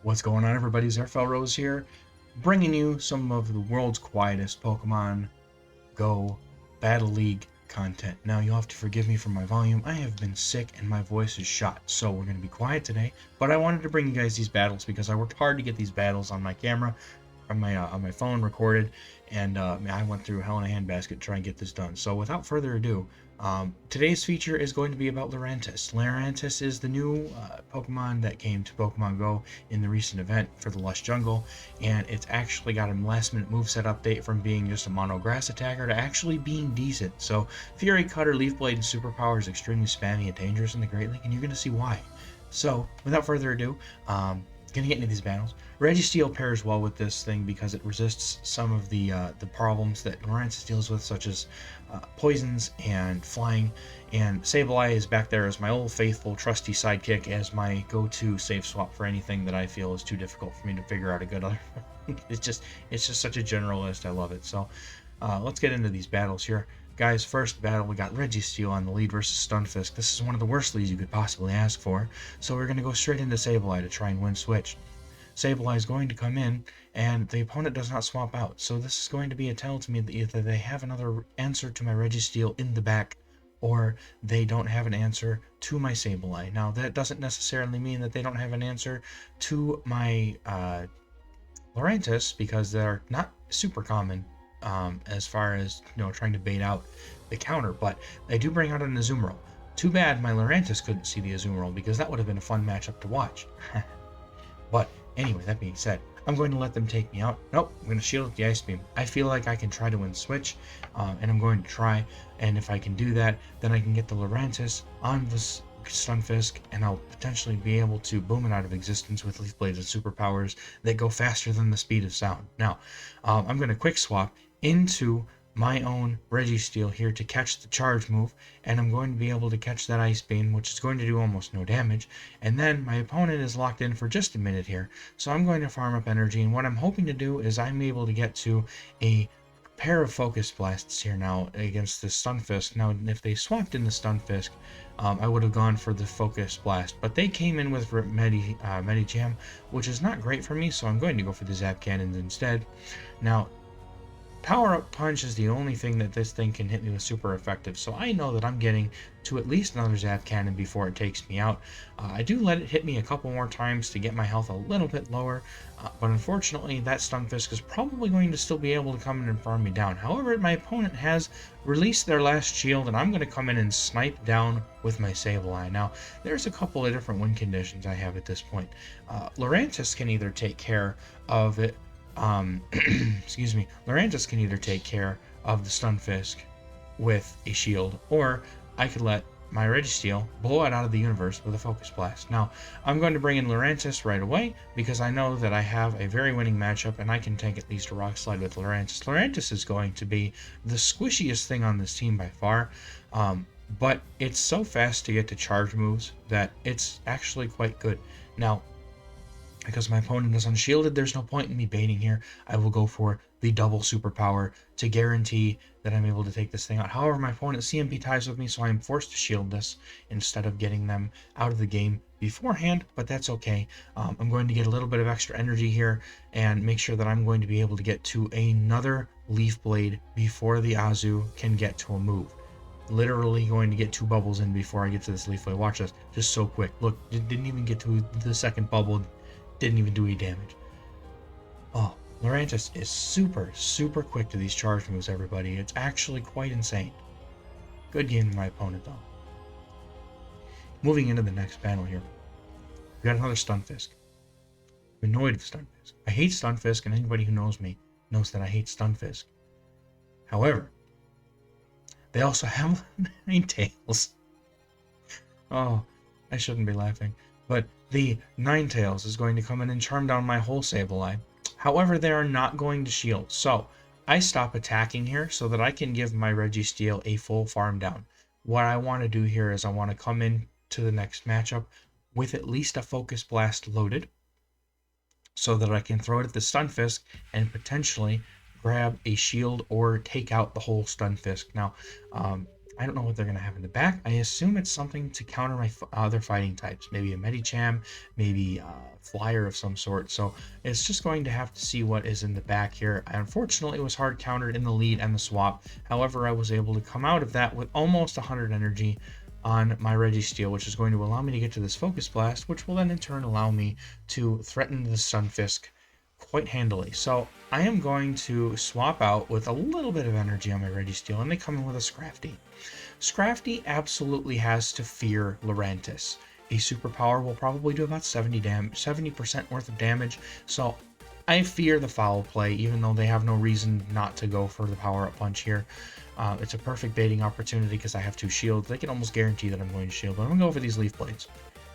What's going on, everybody? Zerfel Rose here, bringing you some of the world's quietest Pokemon Go Battle League content. Now, you'll have to forgive me for my volume. I have been sick and my voice is shot, so we're going to be quiet today. But I wanted to bring you guys these battles because I worked hard to get these battles on my camera, on my phone recorded, and I went through hell in a handbasket to try and get this done. So without further ado, today's feature is going to be about Lurantis. Lurantis is the new Pokemon that came to Pokemon Go in the recent event for the Lush Jungle, and it's actually got a last-minute moveset update from being just a mono grass attacker to actually being decent. So Fury Cutter, Leaf Blade, and Superpower is extremely spammy and dangerous in the Great League, and you're going to see why. So without further ado, gonna get into these battles. Registeel pairs well with this thing because it resists some of the problems that Lurantis deals with, such as poisons and flying. And Sableye is back there as my old faithful trusty sidekick, as my go-to safe swap for anything that I feel is too difficult for me to figure out a good other. It's just such a generalist. I love it. So let's get into these battles here. Guys, first battle, we got Registeel on the lead versus Stunfisk. This is one of the worst leads you could possibly ask for, so we're going to go straight into Sableye to try and win switch. Sableye is going to come in, and the opponent does not swap out, so this is going to be a tell to me that either they have another answer to my Registeel in the back, or they don't have an answer to my Sableye. Now, that doesn't necessarily mean that they don't have an answer to my Lurantis, because they're not super common. As far as, trying to bait out the counter, but they do bring out an Azumarill. Too bad my Lurantis couldn't see the Azumarill, because that would have been a fun matchup to watch. But anyway, that being said, I'm going to let them take me out. Nope, I'm going to shield with the Ice Beam. I feel like I can try to win switch, and I'm going to try, and if I can do that, then I can get the Lurantis on this Stunfisk, and I'll potentially be able to boom it out of existence with Leaf Blades and superpowers that go faster than the speed of sound. Now, I'm going to quick swap into my own Registeel here to catch the charge move, and I'm going to be able to catch that Ice Beam, which is going to do almost no damage, and then my opponent is locked in for just a minute here, so I'm going to farm up energy, and what I'm hoping to do is I'm able to get to a pair of Focus Blasts here now against the Stunfisk. Now, if they swapped in the Stunfisk, I would have gone for the Focus Blast, but they came in with Medicham, which is not great for me, so I'm going to go for the Zap Cannons instead. Now, Power Up Punch is the only thing that this thing can hit me with super effective, so I know that I'm getting to at least another Zap Cannon before it takes me out. I do let it hit me a couple more times to get my health a little bit lower, but unfortunately that Stunfisk is probably going to still be able to come in and farm me down. However, my opponent has released their last shield, and I'm going to come in and snipe down with my Sableye. Now, there's a couple of different win conditions I have at this point. Lurantis can either take care of it, excuse me, Lurantis can either take care of the Stunfisk with a shield, or I could let my Registeel blow it out of the universe with a Focus Blast. Now, I'm going to bring in Lurantis right away, because I know that I have a very winning matchup, and I can tank at least a Rock Slide with Lurantis. Lurantis is going to be the squishiest thing on this team by far, but it's so fast to get to charge moves that it's actually quite good. Now, because my opponent is unshielded, there's no point in me baiting here. I will go for the double superpower to guarantee that I'm able to take this thing out. However, my opponent CMP ties with me, so I am forced to shield this instead of getting them out of the game beforehand, but that's okay. I'm going to get a little bit of extra energy here and make sure that I'm going to be able to get to another Leaf Blade before the Azu can get to a move. Literally going to get 2 bubbles in before I get to this Leaf Blade. Watch this, just so quick. Look, it didn't even get to the second bubble. Didn't even do any damage. Oh, Lurantis is super quick to these charge moves, everybody. It's actually quite insane. Good game to my opponent, though. Moving into the next battle here, we got another Stunfisk. I'm annoyed with Stunfisk. I hate Stunfisk, and anybody who knows me knows that I hate Stunfisk. However, they also have 9 tails. Oh, I shouldn't be laughing. But the Ninetales is going to come in and charm down my whole Sableye. However, they are not going to shield, so I stop attacking here so that I can give my Registeel a full farm down. What I want to do here is I want to come in to the next matchup with at least a Focus Blast loaded, so that I can throw it at the Stunfisk and potentially grab a shield or take out the whole Stunfisk. Now, I don't know what they're going to have in the back. I assume it's something to counter my other fighting types. Maybe a Medicham, maybe flyer of some sort. So it's just going to have to see what is in the back here. I unfortunately was hard countered in the lead and the swap. However, I was able to come out of that with almost 100 energy on my Registeel, which is going to allow me to get to this Focus Blast, which will then in turn allow me to threaten the Stunfisk quite handily. So I am going to swap out with a little bit of energy on my Registeel, and they come in with a Scrafty. Scrafty absolutely has to fear Lurantis. A superpower will probably do about 70% worth of damage, so I fear the foul play, even though they have no reason not to go for the power-up punch here. It's a perfect baiting opportunity because I have 2 shields. They can almost guarantee that I'm going to shield, but I'm going to go for these Leaf Blades.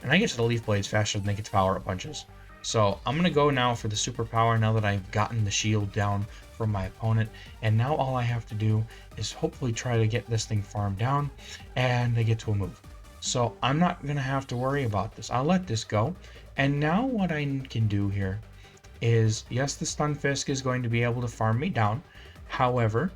And I get to the Leaf Blades faster than they get to power-up punches. So I'm going to go now for the superpower now that I've gotten the shield down from my opponent. And now all I have to do is hopefully try to get this thing farmed down, and they get to a move. So I'm not going to have to worry about this. I'll let this go. And now what I can do here is, yes, the Stunfisk is going to be able to farm me down. However,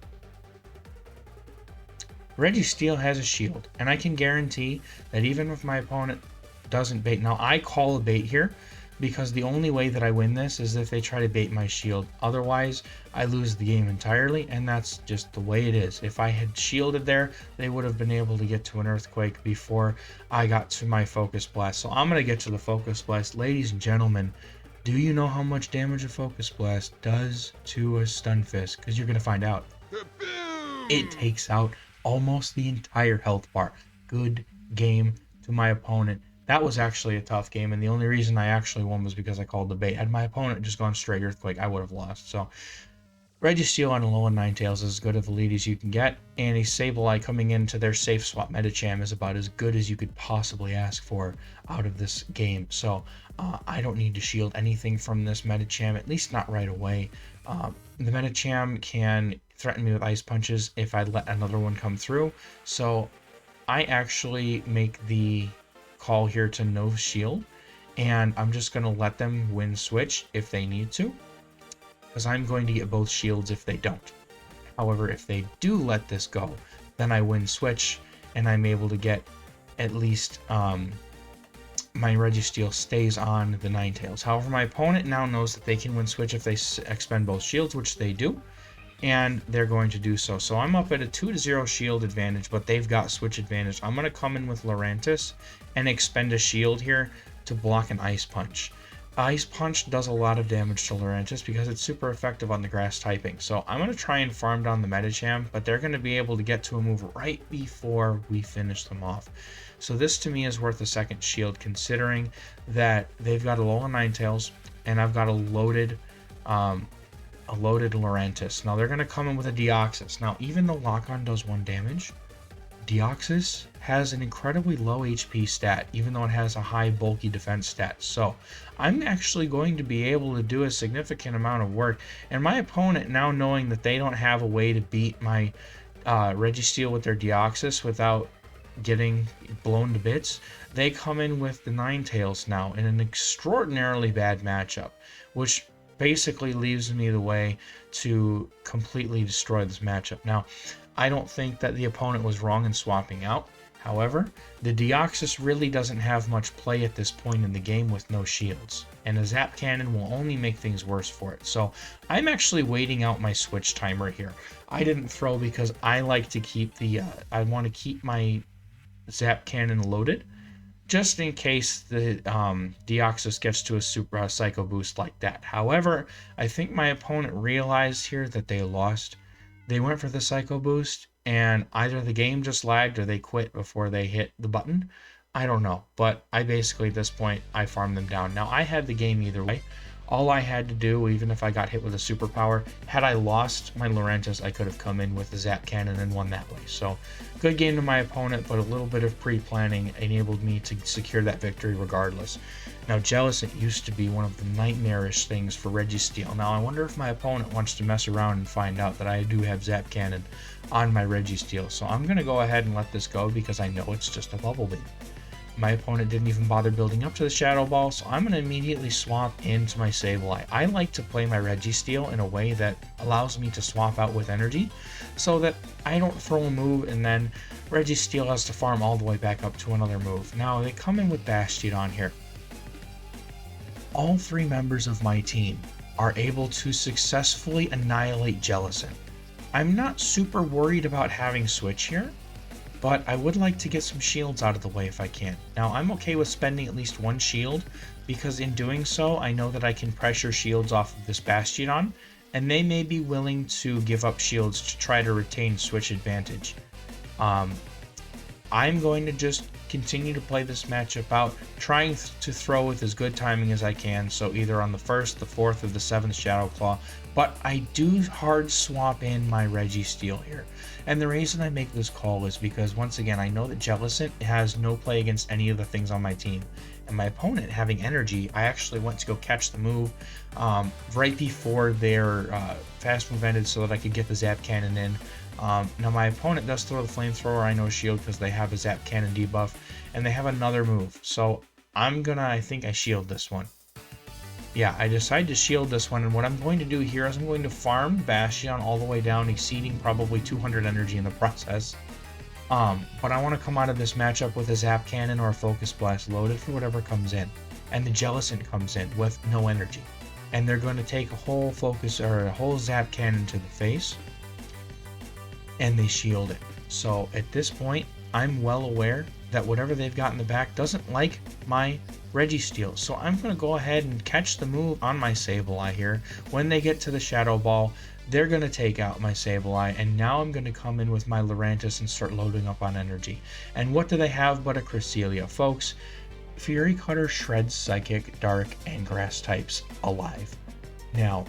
Registeel has a shield, and I can guarantee that even if my opponent doesn't bait, now I call a bait here because the only way that I win this is if they try to bait my shield. Otherwise, I lose the game entirely, and that's just the way it is. If I had shielded there, they would have been able to get to an Earthquake before I got to my Focus Blast. So I'm going to get to the Focus Blast. Ladies and gentlemen, do you know how much damage a Focus Blast does to a Stunfisk? Because you're going to find out. It takes out almost the entire health bar. Good game to my opponent. That was actually a tough game, and the only reason I actually won was because I called the bait. Had my opponent just gone straight Earthquake, I would have lost. So Registeel on a low on Ninetales is as good of a lead as you can get, and a Sableye coming into their safe swap Medicham is about as good as you could possibly ask for out of this game. So I don't need to shield anything from this Medicham, at least not right away. The Medicham can threaten me with Ice Punches if I let another one come through. So I actually make the call here to no shield, and I'm just going to let them win switch if they need to, because I'm going to get both shields if they don't. However, if they do let this go, then I win switch, and I'm able to get at least my Registeel stays on the Ninetales. However, my opponent now knows that they can win switch if they expend both shields, which they do, and they're going to do so. So I'm up at a 2-0 shield advantage, but they've got switch advantage. I'm going to come in with Lurantis and expend a shield here to block an Ice Punch. Ice Punch does a lot of damage to Lurantis because it's super effective on the grass typing. So I'm going to try and farm down the Medicham, but they're going to be able to get to a move right before we finish them off. So this to me is worth a second shield, considering that they've got a low on Ninetales and I've got a loaded Lurantis. Now they're going to come in with a Deoxys. Now even though Lock-On does 1 damage, Deoxys has an incredibly low HP stat, even though it has a high bulky defense stat. So I'm actually going to be able to do a significant amount of work. And my opponent, now knowing that they don't have a way to beat my Registeel with their Deoxys without getting blown to bits, they come in with the Ninetales now in an extraordinarily bad matchup, which basically leaves me the way to completely destroy this matchup. Now, I don't think that the opponent was wrong in swapping out. However, the Deoxys really doesn't have much play at this point in the game with no shields, and a Zap Cannon will only make things worse for it. So I'm actually waiting out my switch timer here. I didn't throw because I like to keep I want to keep my Zap Cannon loaded, just in case the Deoxys gets to a super Psycho Boost like that. However, I think my opponent realized here that they lost. They went for the Psycho Boost, and either the game just lagged or they quit before they hit the button. I don't know, but I basically, at this point, I farmed them down. Now, I had the game either way. All I had to do, even if I got hit with a superpower, had I lost my Lurantis, I could have come in with the Zap Cannon and won that way. So, good game to my opponent, but a little bit of pre-planning enabled me to secure that victory regardless. Now, Jealous, it used to be one of the nightmarish things for Registeel. Now, I wonder if my opponent wants to mess around and find out that I do have Zap Cannon on my Registeel. So, I'm going to go ahead and let this go because I know it's just a Bubble Beam. My opponent didn't even bother building up to the Shadow Ball, so I'm going to immediately swap into my Sableye. I like to play my Registeel in a way that allows me to swap out with energy, so that I don't throw a move and then Registeel has to farm all the way back up to another move. Now, they come in with Bastiodon here. all 3 members of my team are able to successfully annihilate Jellicent. I'm not super worried about having Switch here, but I would like to get some shields out of the way if I can. Now, I'm okay with spending at least 1 shield, because in doing so, I know that I can pressure shields off of this Bastiodon, and they may be willing to give up shields to try to retain Switch advantage. I'm going to just continue to play this matchup out, trying to throw with as good timing as I can, so either on the 1st, the 4th, or the 7th Shadow Claw, but I do hard swap in my Registeel here. And the reason I make this call is because, once again, I know that Jellicent has no play against any of the things on my team. And my opponent having energy, I actually went to go catch the move right before their fast move ended so that I could get the Zap Cannon in. Now my opponent does throw the Flamethrower, I know shield because they have a Zap Cannon debuff, and they have another move. So I think I shield this one. Yeah, I decide to shield this one, and what I'm going to do here is I'm going to farm Bastion all the way down, exceeding probably 200 energy in the process. But I want to come out of this matchup with a Zap Cannon or a Focus Blast loaded for whatever comes in. And the Jellicent comes in with no energy. And they're going to take a whole Zap Cannon to the face, and they shield it. So at this point, I'm well aware that whatever they've got in the back doesn't like my Registeel. So I'm going to go ahead and catch the move on my Sableye here. When they get to the Shadow Ball, they're going to take out my Sableye, and now I'm going to come in with my Lurantis and start loading up on energy. And what do they have but a Cresselia? Folks, Fury Cutter shreds Psychic, Dark, and Grass types alive. Now,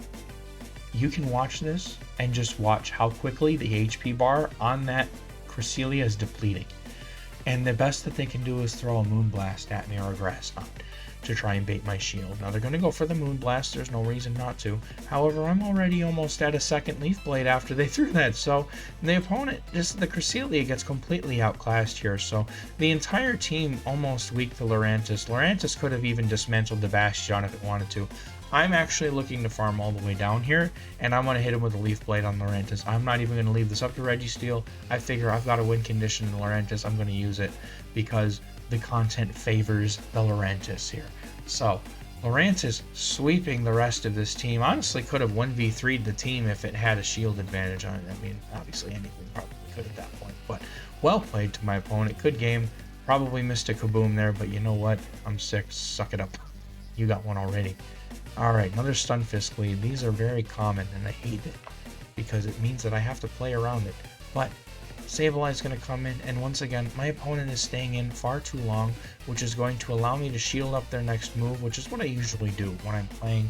you can watch this and just watch how quickly the HP bar on that Cresselia is depleting. And the best that they can do is throw a Moonblast at me or a Grass Knot to try and bait my shield. Now they're going to go for the Moonblast, there's no reason not to. However, I'm already almost at a second Leaf Blade after they threw that, so the opponent, the Cresselia gets completely outclassed here, so the entire team almost weak to Lurantis. Lurantis could have even dismantled the Bastion if it wanted to. I'm actually looking to farm all the way down here, and I'm going to hit him with a Leaf Blade on Lurantis. I'm not even going to leave this up to Registeel. I figure I've got a win condition in Lurantis. I'm going to use it because the content favors the Lurantis here. So, Lurantis sweeping the rest of this team. Honestly, could have 1v3'd the team if it had a shield advantage on it. I mean, obviously anything probably could at that point. But well played to my opponent. Good game. Probably missed a kaboom there, but you know what? I'm sick. Suck it up. You got one already. Alright, another Stunfisk lead. These are very common, and I hate it, because it means that I have to play around it. But Sableye is going to come in, and once again, my opponent is staying in far too long, which is going to allow me to shield up their next move, which is what I usually do when I'm playing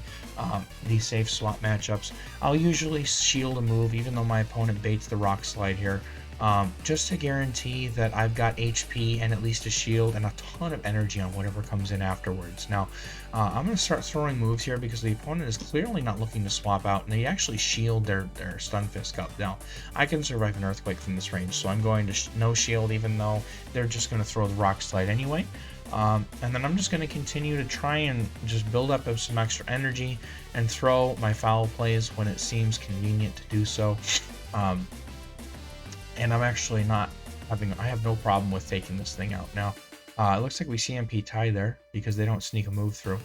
these safe swap matchups. I'll usually shield a move, even though my opponent baits the Rock Slide here, just to guarantee that I've got HP and at least a shield and a ton of energy on whatever comes in afterwards. Now, I'm going to start throwing moves here because the opponent is clearly not looking to swap out, and they actually shield their Stunfisk up. Now, I can survive an Earthquake from this range, so I'm going to no shield even though they're just going to throw the Rock Slide anyway. And then I'm just going to continue to try and just build up some extra energy and throw my foul plays when it seems convenient to do so. And I'm actually I have no problem with taking this thing out. Now, it looks like we CMP tie there because they don't sneak a move through.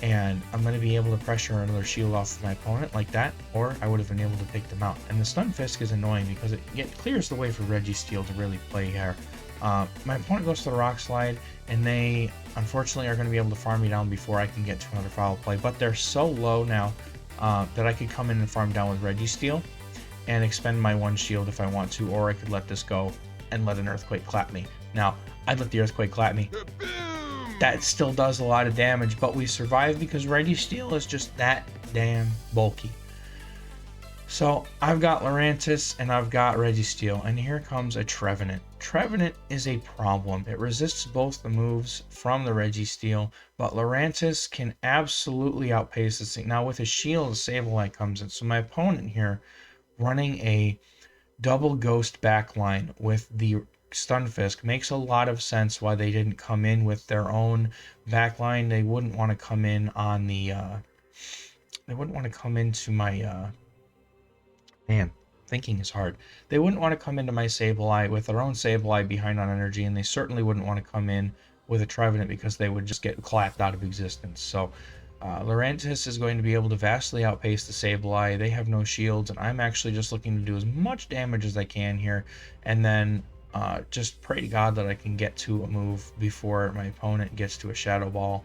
And I'm going to be able to pressure another shield off of my opponent like that, or I would have been able to take them out. And the Stunfisk is annoying because it clears the way for Registeel to really play here. My opponent goes to the Rock Slide, and they unfortunately are going to be able to farm me down before I can get to another foul play. But they're so low now that I could come in and farm down with Registeel and expend my one shield if I want to, or I could let this go and let an Earthquake clap me. Now, I'd let the Earthquake clap me. That still does a lot of damage, but we survive because Registeel is just that damn bulky. So, I've got Lurantis and I've got Registeel, and here comes a Trevenant. Trevenant is a problem. It resists both the moves from the Registeel, but Lurantis can absolutely outpace this thing. Now, with his shield, Sableye comes in, so my opponent here running a double ghost backline with the Stunfisk makes a lot of sense why they didn't come in with their own backline. They wouldn't want to come in on the they wouldn't want to come into my man, thinking is hard. They wouldn't want to come into my Sableye with their own Sableye behind on energy, and they certainly wouldn't want to come in with a Trevenant because they would just get clapped out of existence. So Lurantis is going to be able to vastly outpace the Sableye. They have no shields, and I'm actually just looking to do as much damage as I can here, and then just pray to God that I can get to a move before my opponent gets to a Shadow Ball.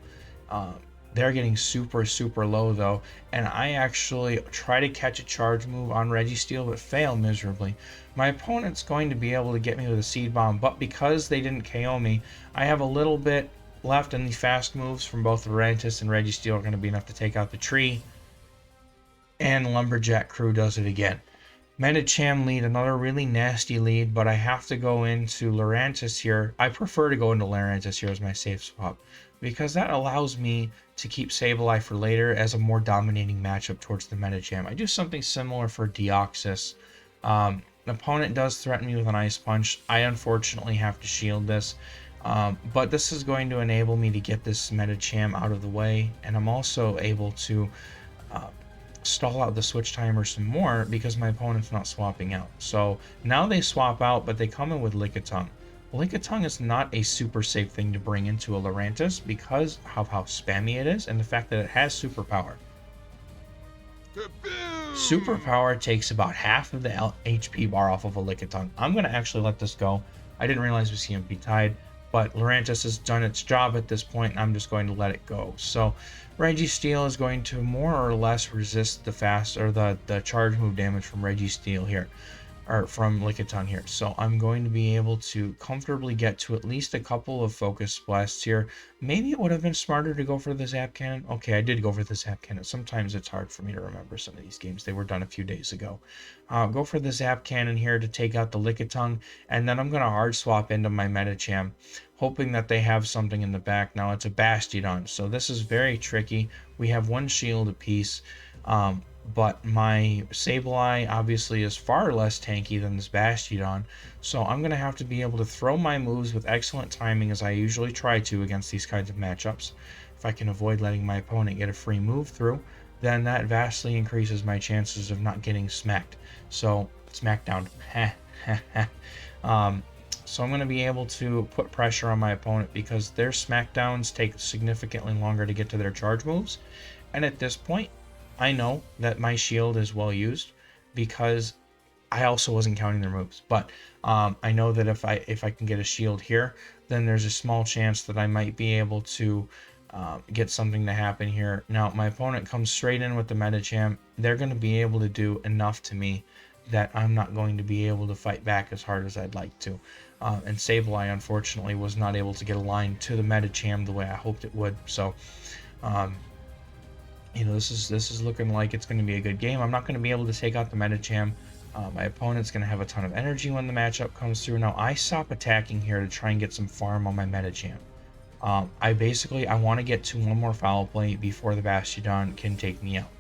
They're getting super, super low though, and I actually try to catch a charge move on Registeel, but fail miserably. My opponent's going to be able to get me with a Seed Bomb, but because they didn't KO me, I have a little bit left, and the fast moves from both Lurantis and Registeel are going to be enough to take out the tree, and Lumberjack Crew does it again. Medicham lead, another really nasty lead, but I have to go into Lurantis here. I prefer to go into Lurantis here as my safe swap, because that allows me to keep Sableye for later as a more dominating matchup towards the Medicham. I do something similar for Deoxys. The opponent does threaten me with an Ice Punch. I unfortunately have to shield this, but this is going to enable me to get this Medicham out of the way, and I'm also able to stall out the switch timer some more because my opponent's not swapping out. So now they swap out, but they come in with Lickitung. Lickitung is not a super safe thing to bring into a Lurantis because of how spammy it is and the fact that it has superpower. Superpower takes about half of the HP bar off of a Lickitung. I'm going to actually let this go. I didn't realize we CMP tied, but Lurantis has done its job at this point, and I'm just going to let it go. So Registeel is going to more or less resist the the charge move damage from Registeel here, or from Lickitung here. So I'm going to be able to comfortably get to at least a couple of focus blasts here. Maybe it would have been smarter to go for the Zap Cannon. Okay, I did go for the Zap Cannon. Sometimes it's hard for me to remember some of these games. They were done a few days ago. Go for the Zap Cannon here to take out the Lickitung, and then I'm going to hard swap into my Medicham, hoping that they have something in the back. Now it's a Bastiodon, so this is very tricky. We have one shield apiece. But my Sableye obviously is far less tanky than this Bastiodon, so I'm going to have to be able to throw my moves with excellent timing as I usually try to against these kinds of matchups. If I can avoid letting my opponent get a free move through, then that vastly increases my chances of not getting smacked. So, smackdown. So I'm going to be able to put pressure on my opponent because their smackdowns take significantly longer to get to their charge moves, and at this point, I know that my shield is well used because I also wasn't counting their moves. But I know that if I can get a shield here, then there's a small chance that I might be able to get something to happen here. Now, my opponent comes straight in with the Medicham. They're going to be able to do enough to me that I'm not going to be able to fight back as hard as I'd like to. And Sableye, unfortunately, was not able to get a line to the Medicham the way I hoped it would. So, you know, this is looking like it's going to be a good game. I'm not going to be able to take out the Medicham. My opponent's going to have a ton of energy when the matchup comes through. Now, I stop attacking here to try and get some farm on my Medicham. I want to get to one more foul play before the Bastiodon can take me out.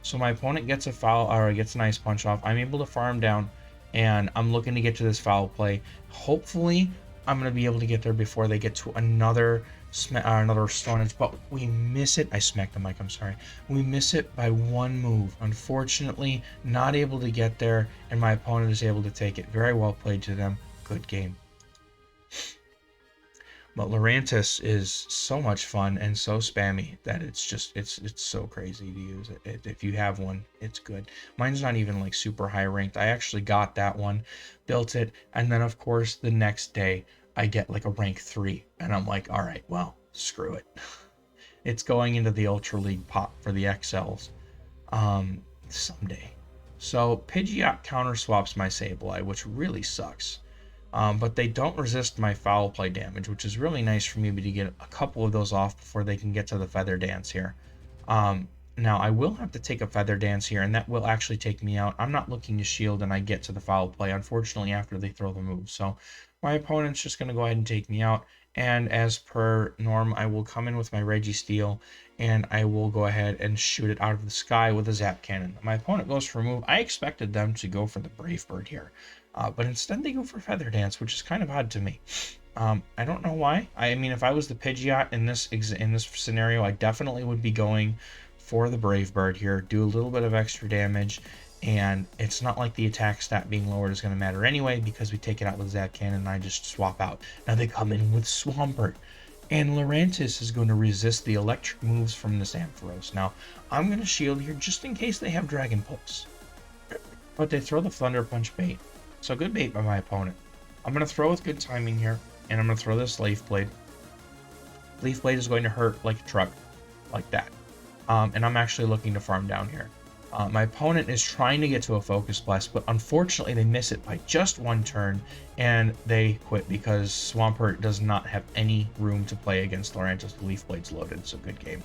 So my opponent gets a foul, or gets an Ice Punch off. I'm able to farm down, and I'm looking to get to this foul play. Hopefully, I'm going to be able to get there before they get to another Stone Edge, but we miss it. I smacked the mic, I'm sorry. We miss it by one move. Unfortunately, not able to get there, and my opponent is able to take it. Very well played to them. Good game. But Lurantis is so much fun and so spammy that it's so crazy to use it. If you have one, it's good. Mine's not even like super high ranked. I actually got that one, built it, and then of course the next day I get like a rank 3, and I'm like, all right, well, screw it. It's going into the Ultra League pot for the XLs someday. So Pidgeot counter swaps my Sableye, which really sucks. But they don't resist my foul play damage, which is really nice for me to get a couple of those off before they can get to the Feather Dance here. Now, I will have to take a Feather Dance here, and that will actually take me out. I'm not looking to shield, and I get to the foul play, unfortunately, after they throw the move. So my opponent's just going to go ahead and take me out, and as per norm, I will come in with my Registeel, and I will go ahead and shoot it out of the sky with a Zap Cannon. My opponent goes for a move. I expected them to go for the Brave Bird here. But instead they go for Feather Dance, which is kind of odd to me. I don't know why. I mean, if I was the Pidgeot in this scenario, I definitely would be going for the Brave Bird here, do a little bit of extra damage, and it's not like the attack stat being lowered is going to matter anyway because we take it out with Zap Cannon and I just swap out. Now they come in with Swampert. And Lurantis is going to resist the electric moves from this Ampharos. Now, I'm going to shield here just in case they have Dragon Pulse. But they throw the Thunder Punch bait. So good bait by my opponent. I'm going to throw with good timing here, and I'm going to throw this Leaf Blade. Leaf Blade is going to hurt like a truck, like that. And I'm actually looking to farm down here. My opponent is trying to get to a Focus Blast, but unfortunately they miss it by just one turn, and they quit because Swampert does not have any room to play against Lurantis. The Leaf Blade's loaded, so good game.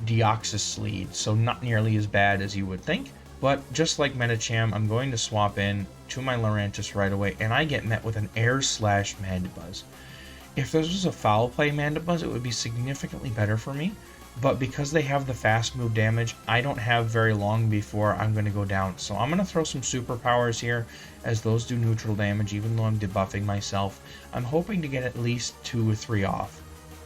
Deoxys Sleed, so not nearly as bad as you would think, but just like Medicham, I'm going to swap in to my Lurantis right away, and I get met with an Air Slash Mandibuzz. If this was a Foul Play Mandibuzz, it would be significantly better for me. But because they have the fast move damage, I don't have very long before I'm going to go down. So I'm going to throw some superpowers here, as those do neutral damage, even though I'm debuffing myself. I'm hoping to get at least 2 or 3 off.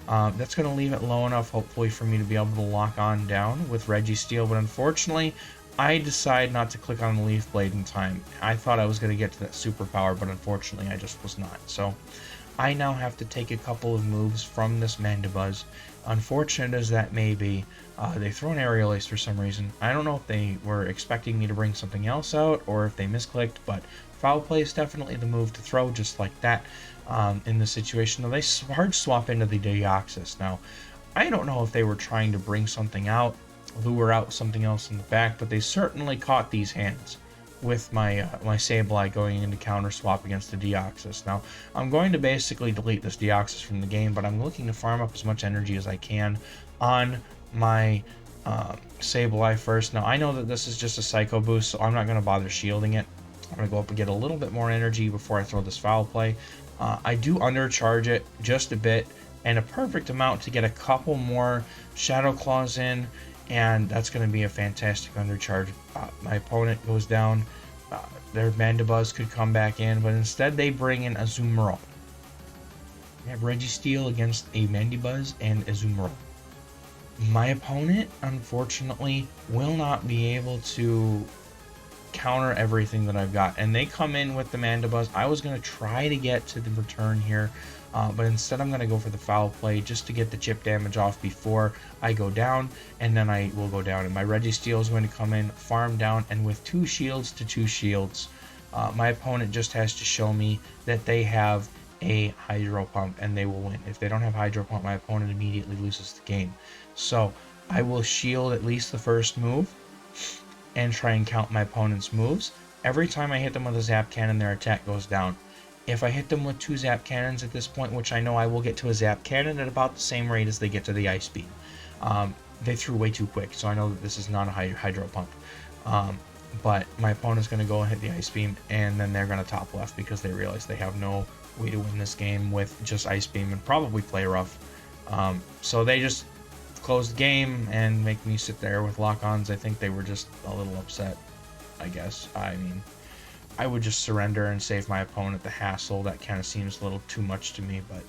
That's going to leave it low enough, hopefully, for me to be able to lock on down with Registeel. But unfortunately, I decide not to click on the Leaf Blade in time. I thought I was going to get to that superpower, but unfortunately, I just was not. So I now have to take a couple of moves from this Mandibuzz. Unfortunate as that may be, they throw an Aerial Ace for some reason. I don't know if they were expecting me to bring something else out or if they misclicked, but Foul Play is definitely the move to throw just like that in this situation. Now, they hard swap into the Deoxys. Now, I don't know if they were trying to bring something out, lure out something else in the back, but they certainly caught these hands with my my Sableye going into counter swap against the Deoxys. Now, I'm going to basically delete this Deoxys from the game, but I'm looking to farm up as much energy as I can on my Sableye first. Now, I know that this is just a Psycho Boost, so I'm not going to bother shielding it. I'm going to go up and get a little bit more energy before I throw this Foul Play. I do undercharge it just a bit, and a perfect amount to get a couple more Shadow Claws in, and that's going to be a fantastic undercharge. My opponent goes down. Their Mandibuzz could come back in, but instead they bring in Azumarill. We have Registeel against a Mandibuzz and Azumarill. My opponent, unfortunately, will not be able to counter everything that I've got, and they come in with the Mandibuzz. I was going to try to get to the return here, but instead I'm going to go for the Foul Play just to get the chip damage off before I go down, and then I will go down. And my Registeel is going to come in, farm down, and with 2 shields to 2 shields, my opponent just has to show me that they have a Hydro Pump, and they will win. If they don't have Hydro Pump, my opponent immediately loses the game. So I will shield at least the first move and try and count my opponent's moves. Every time I hit them with a Zap Cannon, their attack goes down. If I hit them with 2 Zap Cannons at this point, which I know I will get to a Zap Cannon at about the same rate as they get to the Ice Beam. They threw way too quick, so I know that this is not a Hydro Pump. But my opponent's going to go and hit the Ice Beam, and then they're going to top left because they realize they have no way to win this game with just Ice Beam and probably play rough. So they just close the game and make me sit there with lock-ons. I think they were just a little upset, I guess. I mean, I would just surrender and save my opponent the hassle. That kind of seems a little too much to me, but,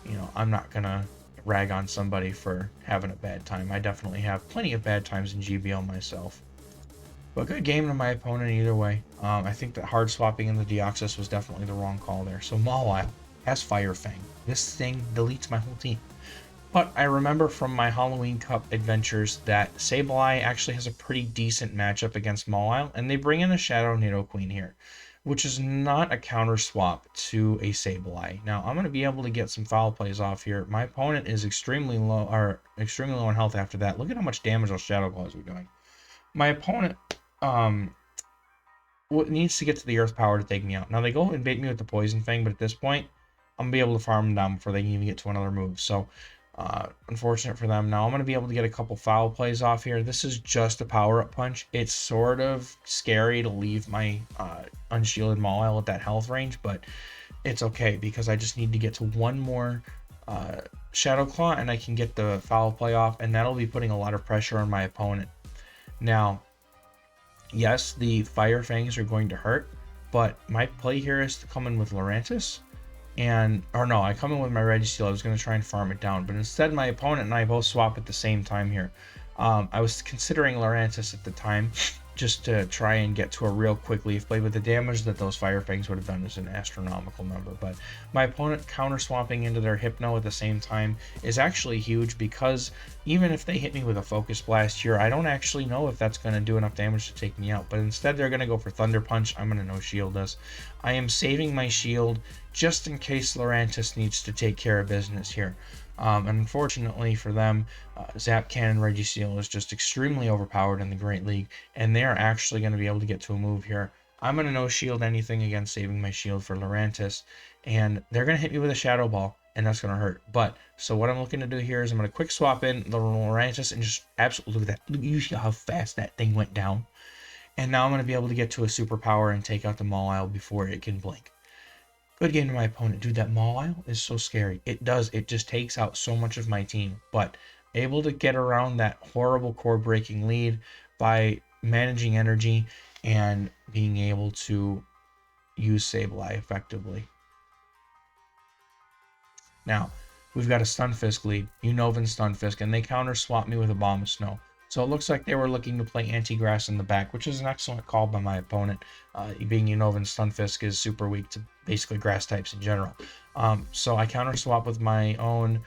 you know, I'm not going to rag on somebody for having a bad time. I definitely have plenty of bad times in GBL myself. But good game to my opponent either way. I think that hard swapping in the Deoxys was definitely the wrong call there. So Mawile has Fire Fang. This thing deletes my whole team. But I remember from my Halloween Cup adventures that Sableye actually has a pretty decent matchup against Mawile, and they bring in a Shadow Nidoqueen here, which is not a counter swap to a Sableye. Now, I'm going to be able to get some foul plays off here. My opponent is extremely low on health after that. Look at how much damage those Shadow Claws are doing. My opponent needs to get to the Earth Power to take me out. Now, they go and bait me with the Poison Fang, but at this point, I'm going to be able to farm them down before they can even get to another move. So, unfortunate for them. Now I'm going to be able to get a couple foul plays off here. This is just a power-up punch. It's sort of scary to leave my unshielded Mawile at that health range, but it's okay because I just need to get to one more Shadow Claw and I can get the foul play off, and that'll be putting a lot of pressure on my opponent. Now, yes, the Fire Fangs are going to hurt, but my play here is to come in with Lurantis. I come in with my Registeel. I was going to try and farm it down, but instead my opponent and I both swap at the same time here. I was considering Lurantis at the time, just to try and get to a real quick Leaf Blade, but the damage that those Fire Fangs would have done is an astronomical number. But my opponent counter swapping into their Hypno at the same time is actually huge, because even if they hit me with a Focus Blast here, I don't actually know if that's going to do enough damage to take me out. But instead they're going to go for Thunder Punch. I'm going to no shield this. I am saving my shield just in case Lurantis needs to take care of business here. And unfortunately for them, Zap Cannon Registeel is just extremely overpowered in the Great League, and they are actually going to be able to get to a move here. I'm going to no shield anything against saving my shield for Lurantis, and they're going to hit me with a Shadow Ball, and that's going to hurt. But, so what I'm looking to do here is I'm going to quick swap in the Lurantis and just absolutely look at that. You see how fast that thing went down. And now I'm going to be able to get to a superpower and take out the Mawile before it can blink. Good game to my opponent. Dude, that Mawile is so scary. It just takes out so much of my team. But able to get around that horrible core breaking lead by managing energy and being able to use Sableye effectively. Now, we've got a Stunfisk lead. Unova Stunfisk, and they counter swap me with a Bomb of Snow. So it looks like they were looking to play Anti-Grass in the back, which is an excellent call by my opponent. Being Unova Stunfisk is super weak to basically grass types in general. So I counter swap with my own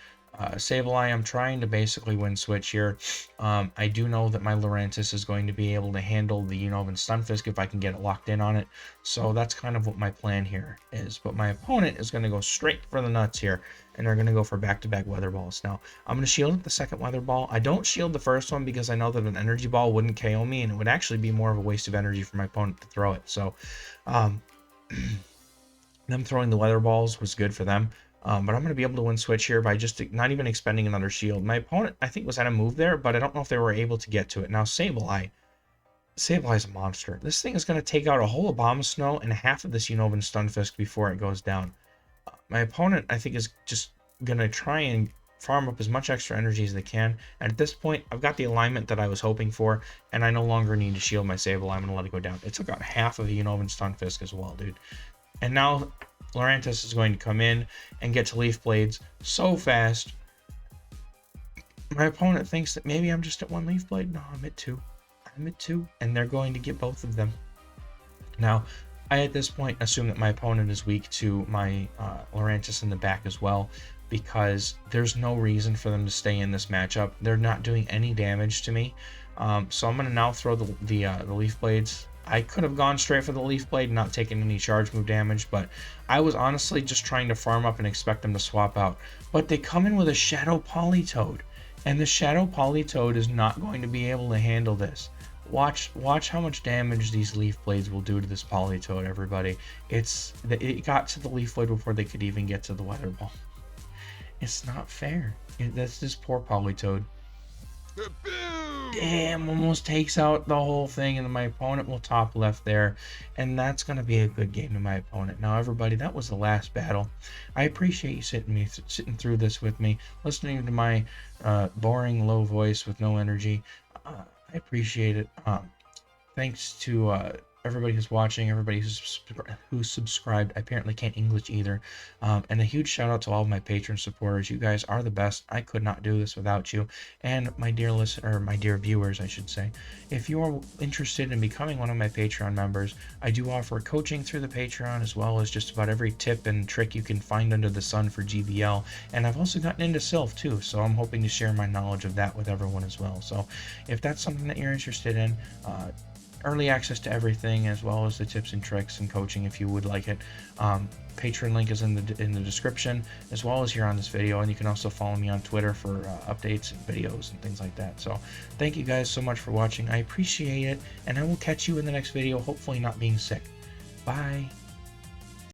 Sableye. I'm trying to basically win switch here. I do know that my Lurantis is going to be able to handle the Unova Stunfisk if I can get it locked in on it. So that's kind of what my plan here is. But my opponent is going to go straight for the nuts here, and they're going to go for back-to-back Weather Balls. Now, I'm going to shield the second Weather Ball. I don't shield the first one because I know that an Energy Ball wouldn't KO me, and it would actually be more of a waste of energy for my opponent to throw it. So, them throwing the Weather Balls was good for them. But I'm going to be able to win switch here by just not even expending another shield. My opponent, I think, was at a move there, but I don't know if they were able to get to it. Now, Sableye is a monster. This thing is going to take out a whole Abomasnow and half of this Unova Stunfisk before it goes down. My opponent, I think, is just going to try and farm up as much extra energy as they can. And at this point, I've got the alignment that I was hoping for, and I no longer need to shield my Sableye. I'm going to let it go down. It took out half of a Unova Stunfisk as well, dude. And now Lurantis is going to come in and get to Leaf Blades so fast. My opponent thinks that maybe I'm just at one Leaf Blade. No, I'm at two. I'm at two, and they're going to get both of them. Now, I at this point assume that my opponent is weak to my Lurantis in the back as well, because there's no reason for them to stay in this matchup. They're not doing any damage to me. So I'm going to now throw the Leaf Blades. I could have gone straight for the Leaf Blade and not taken any charge move damage, but I was honestly just trying to farm up and expect them to swap out. But they come in with a Shadow Politoed, and the Shadow Politoed is not going to be able to handle this. Watch how much damage these Leaf Blades will do to this Politoed, everybody. It got to the Leaf Blade before they could even get to the Weather Ball. It's not fair. That's this poor Politoed. Damn, almost takes out the whole thing, and then my opponent will top left there, and that's going to be a good game to my opponent. Now, everybody, that was the last battle. I appreciate you sitting through this with me, listening to my boring, low voice with no energy. I appreciate it. Thanks to everybody who's watching, everybody who's subscribed. I apparently can't English either. And a huge shout out to all of my Patreon supporters. You guys are the best. I could not do this without you. And my dear my dear viewers, I should say. If you are interested in becoming one of my Patreon members, I do offer coaching through the Patreon, as well as just about every tip and trick you can find under the sun for GBL. And I've also gotten into Sylph too, so I'm hoping to share my knowledge of that with everyone as well. So if that's something that you're interested in, early access to everything, as well as the tips and tricks and coaching if you would like it. Patreon link is in the description, as well as here on this video, and you can also follow me on Twitter for updates and videos and things like that. So thank you guys so much for watching. I appreciate it, and I will catch you in the next video, hopefully not being sick. Bye.